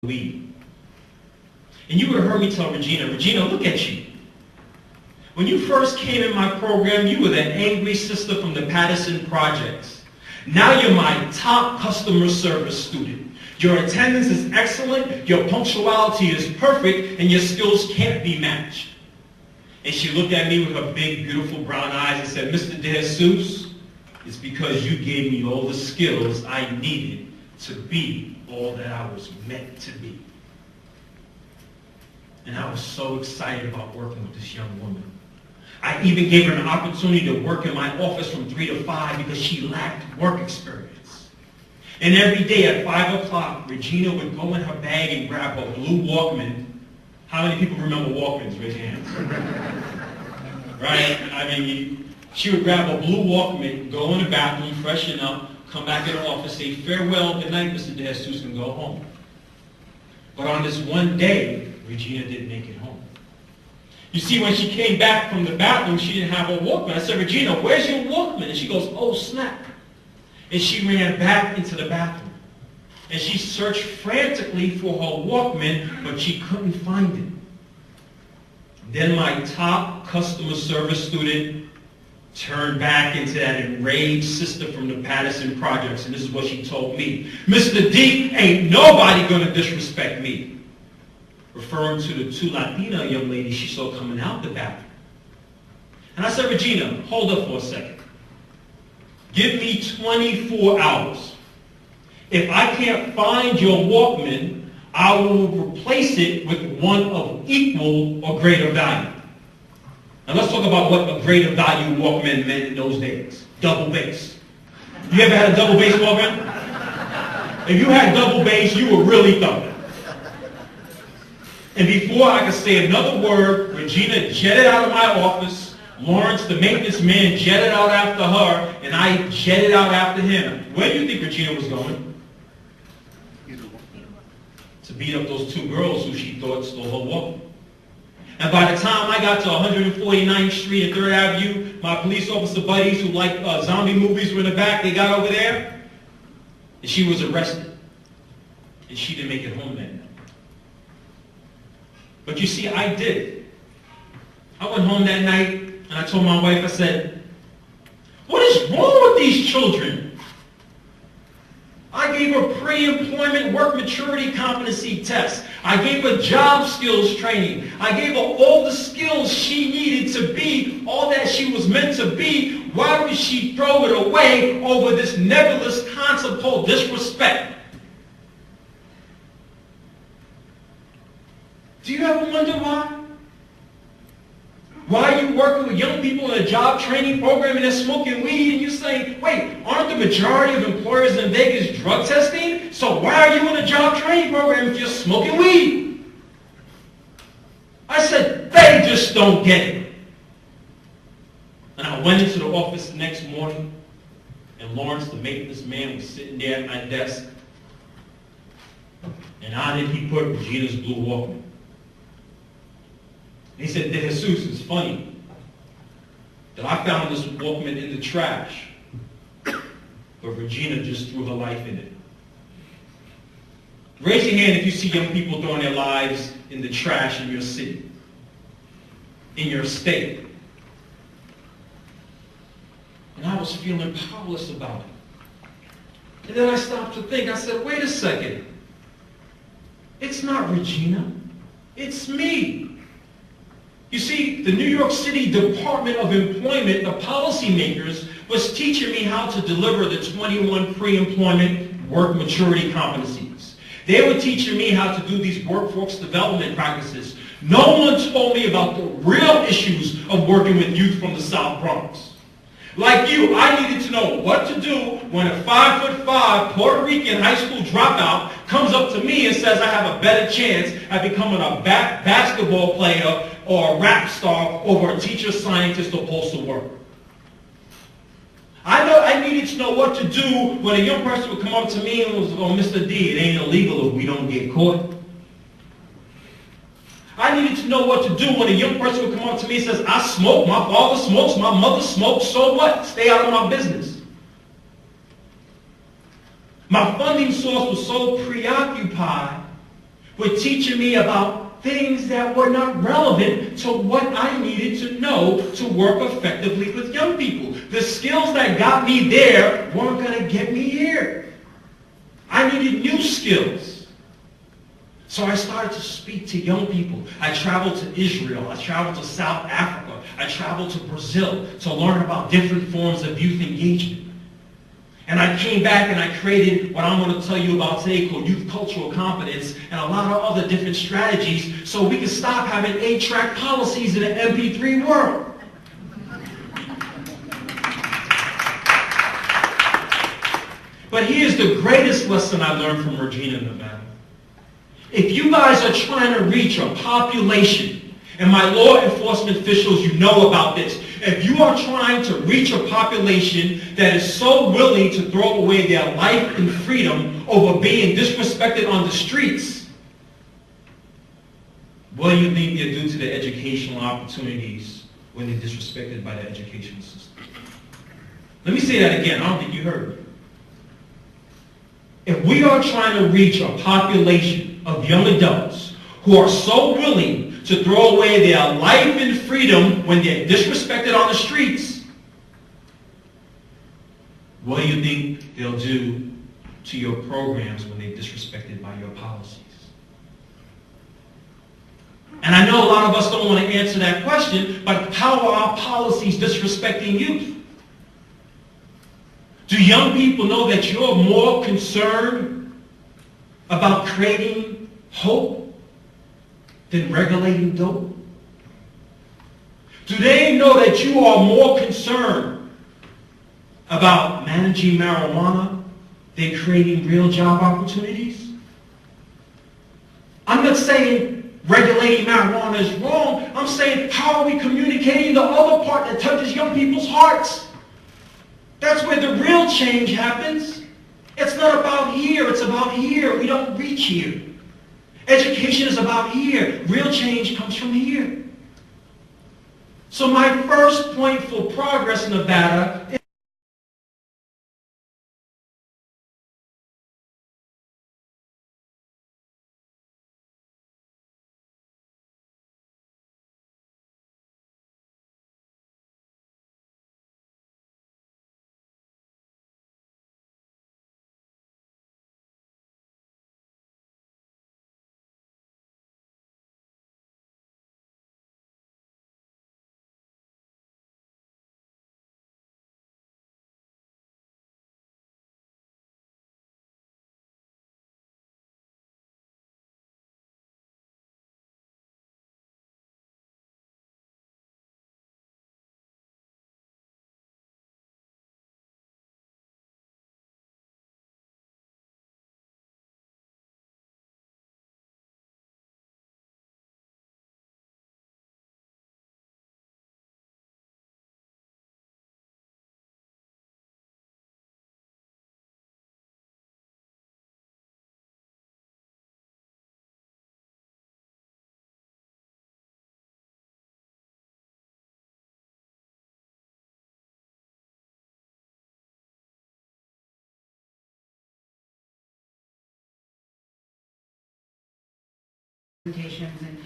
weed. And you would have heard me tell Regina, Regina, look at you. When you first came in my program, you were the angry sister from the Patterson Projects. Now you're my top customer service student. Your attendance is excellent, your punctuality is perfect, and your skills can't be matched. And she looked at me with her big, beautiful brown eyes and said, Mr. De Jesus, it's because you gave me all the skills I needed to be all that I was meant to be. And I was so excited about working with this young woman. I even gave her an opportunity to work in my office from 3 to 5 because she lacked work experience. And every day at 5 o'clock, Regina would go in her bag and grab a blue Walkman. How many people remember Walkmans? Raise your hands. Right? I mean, she would grab a blue Walkman, go in the bathroom, freshen up, come back in the office, say, farewell, good night, Mr. De Jesus, and go home. But on this one day, Regina didn't make it home. You see, when she came back from the bathroom, she didn't have her Walkman. I said, Regina, where's your Walkman? And she goes, oh, snap. And she ran back into the bathroom. And she searched frantically for her Walkman, but she couldn't find it. Then my top customer service student turned back into that enraged sister from the Patterson Projects, and this is what she told me. Mr. D, ain't nobody gonna disrespect me. Referring to the 2 Latina young ladies she saw coming out the bathroom. And I said, Regina, hold up for a second. Give me 24 hours. If I can't find your Walkman, I will replace it with one of equal or greater value. Now let's talk about what a greater value Walkman meant in those days. Double bass. You ever had a double bass Walkman? If you had double bass, you were really thumping. And before I could say another word, Regina jetted out of my office. Lawrence, the maintenance man, jetted out after her, and I jetted out after him. Where do you think Regina was going? To beat up those 2 girls who she thought stole her Walkman. And by the time I got to 149th Street and 3rd Avenue, my police officer buddies who liked zombie movies were in the back. They got over there, and she was arrested. And she didn't make it home that night. But you see, I did. I went home that night, and I told my wife, I said, what is wrong with these children? I gave her pre-employment work maturity competency tests. I gave her job skills training. I gave her all the skills she needed to be all that she was meant to be. Why would she throw it away over this nebulous concept called disrespect? Do you ever wonder why? Why are you working with young people in a job training program and they're smoking weed and you're saying, wait, aren't the majority of employers in Vegas drug testing? So why are you in a job training program if you're smoking weed? I said, they just don't get it. And I went into the office the next morning and Lawrence, the maintenance man, was sitting there at my desk. And on it he put Regina's blue Walkman. He said, De Jesus, it's funny that I found this Walkman in the trash, but Regina just threw her life in it. Raise your hand if you see young people throwing their lives in the trash in your city, in your state. And I was feeling powerless about it. And then I stopped to think. I said, wait a second. It's not Regina. It's me. You see, the New York City Department of Employment, the policymakers, was teaching me how to deliver the 21 pre-employment work maturity competencies. They were teaching me how to do these workforce development practices. No one told me about the real issues of working with youth from the South Bronx. Like you, I needed to know what to do when a 5'5" Puerto Rican high school dropout comes up to me and says I have a better chance at becoming a basketball player or a rap star over a teacher, scientist, or postal worker. I needed to know what to do when a young person would come up to me and was, oh, Mr. D, it ain't illegal if we don't get caught. I needed to know what to do when a young person would come up to me and says, I smoke, my father smokes, my mother smokes, so what? Stay out of my business. My funding source was so preoccupied were teaching me about things that were not relevant to what I needed to know to work effectively with young people. The skills that got me there weren't going to get me here. I needed new skills. So I started to speak to young people. I traveled to Israel. I traveled to South Africa. I traveled to Brazil to learn about different forms of youth engagement. And I came back and I created what I'm going to tell you about today called youth cultural competence and a lot of other different strategies so we can stop having 8-track policies in an MP3 world. But here's the greatest lesson I learned from Regina, Nevada. If you guys are trying to reach a population, and my law enforcement officials, you know about this, if you are trying to reach a population that is so willing to throw away their life and freedom over being disrespected on the streets, what do you think they do to their educational opportunities when they're disrespected by the educational system? Let me say that again. I don't think you heard me. If we are trying to reach a population of young adults who are so willing to throw away their life and freedom when they're disrespected on the streets, what do you think they'll do to your programs when they're disrespected by your policies? And I know a lot of us don't want to answer that question, but how are our policies disrespecting youth? Do young people know that you're more concerned about creating hope than regulating dope? Do they know that you are more concerned about managing marijuana than creating real job opportunities? I'm not saying regulating marijuana is wrong. I'm saying how are we communicating the other part that touches young people's hearts? That's where the real change happens. It's not about here, it's about here. We don't reach here. Education is about here. Real change comes from here. So my first point for progress in Nevada is presentations and